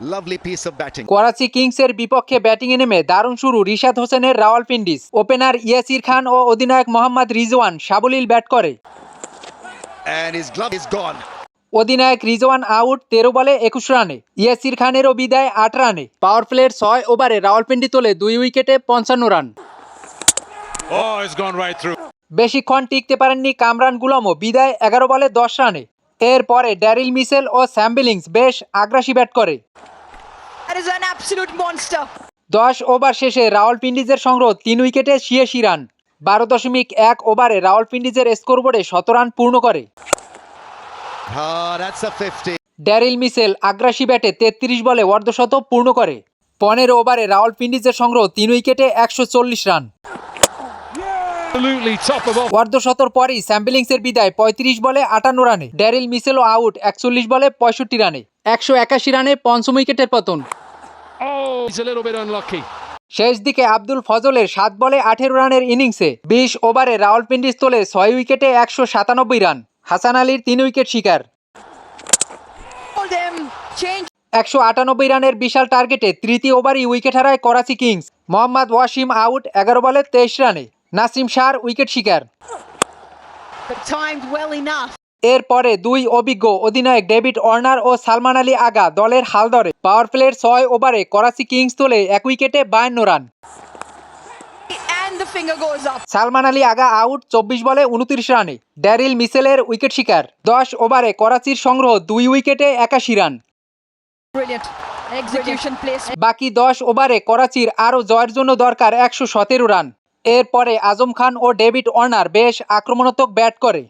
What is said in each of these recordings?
Lovely piece of batting. Karachi কিংসের বিপক্ষে ব্যাটিংয়ে নেমে দারুণ শুরু রিশাদ হোসেনের রাওয়ালপিন্ডিজ। ওপেনার ইয়াসির খান ও অধিনায়ক মোহাম্মদ রিজওয়ান সাবলীল ব্যাট করে। And his glove is gone. অধিনায়ক রিজওয়ান আউট 13 বলে 21 রানে। ইয়াসির খানেরও বিদায় 8 রানে। পাওয়ার প্লের 6 ওভারে রাওয়ালপিন্ডি তোলে 2 উইকেটে 55 run. Oh, it's gone right through. বেশিক্ষণ টিকতে পারেননি কামরান গুলামও, বিদায় 11 বলে 10 রানে। এরপরে ড্যারিল মিচেল ও স্যাম বিলিংস বেশ আগ্রাসী ব্যাট করে। That is an absolute monster. 10 over শেষে রাওয়ালপিন্ডিজের সংগ্রহ 3 উইকেটে 86 রান। 12.1 ওভারে রাওয়ালপিন্ডিজের স্কোরবোর্ডে 17 রান পূর্ণ করে। That's a 50. ড্যারিল মিচেল আগ্রাসী ব্যাটে 33 বলে অর্ধশতক পূর্ণ করে। 15 ওভারে রাওয়ালপিন্ডিজের সংগ্রহ 3 উইকেটে 140 run. Absolutely top of all. অর্ধশতর পরই স্যাম বিলিংসের বিদায় 35 বলে 58 রানে। ড্যারিল মিচেলও আউট 41 বলে 65 রানে। 181 রানে পঞ্চম উইকেটের পতন। Oh, he's a little bit unlucky. শেষ দিকে আব্দুল ফজলের 7 বলে 18 রানের ইনিংসে 20 ওভারে রাওয়ালপিন্ডিজ তোলে 6 উইকেটে 197 রান। হাসান আলীর 3 উইকেট শিকার। For them, change. 198 রানের বিশাল টার্গেটে তৃতীয় ওভারই উইকেট হারায় করাচি কিংস। মোহাম্মদ ওয়াসিম আউট 11 বলে 23 রানে। নাসিম শাহর উইকেট শিকার। But timed well enough. এরপরে 2 অভিজ্ঞ অধিনায়ক ডেভিড ওয়ার্নার ও সালমান আলী আগা দলের হাল ধরে। পাওয়ার প্লের 6 ওভারে করাচি কিংস তোলে 1 উইকেটে 52 রান। And the finger goes up. Salman Ali Agha out 24 বলে 29 রানে। ড্যারিল মিচেলের উইকেট শিকার। 10 ওভারে করাচির সংগ্রহ 2 উইকেটে 81 রান। Brilliant. Execution place. বাকি 10 ওভারে করাচির আরও জয়ের জন্য দরকার 117 রান। এরপরে আজম খান ও ডেভিড ওয়ার্নার বেশ আক্রমণাত্মক ব্যাট করে।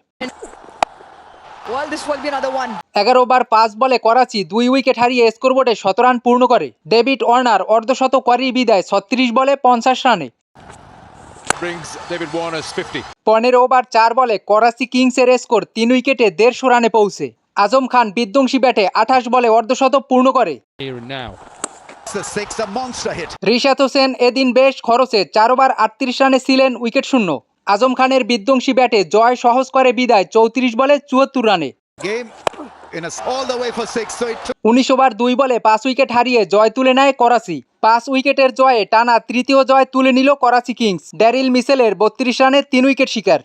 Well, this will be another one. 11 over 5 বলে করাচি 2 উইকেট হারিয়ে স্কোরবোর্ডে 17 রান পূর্ণ করে। ডেভিড ওয়ার্নার অর্ধশতক করেই বিদায় 36 বলে 50 রানে। Brings David Warner's 50. 15 ওভার 4 বলে করাচি কিংসের স্কোর 3 উইকেটে 150 রানে পৌঁছে। আজম খান বিধ্বংসী ব্যাটে 28 বলে অর্ধশতক পূর্ণ করে। Here and now. It's the 6, a monster hit. Rishad Hossain এদিন বেশ খরচে 4 ওভার 38 রানে ছিলেন উইকেট শূন্য। আজম খানের বিধ্বংসী ব্যাটে জয় সহজ করে বিদায় 34 বলে 74 রানে। Game all the way for 6. So it took 19 over 2 বলে 5 উইকেট হারিয়ে জয় তুলে নেয় করাচি। 5 উইকেটের জয়ে টানা তৃতীয় জয় তুলে নিল করাচি কিংস। ড্যারিল মিচেলের 32 রানে 3 উইকেট শিকার।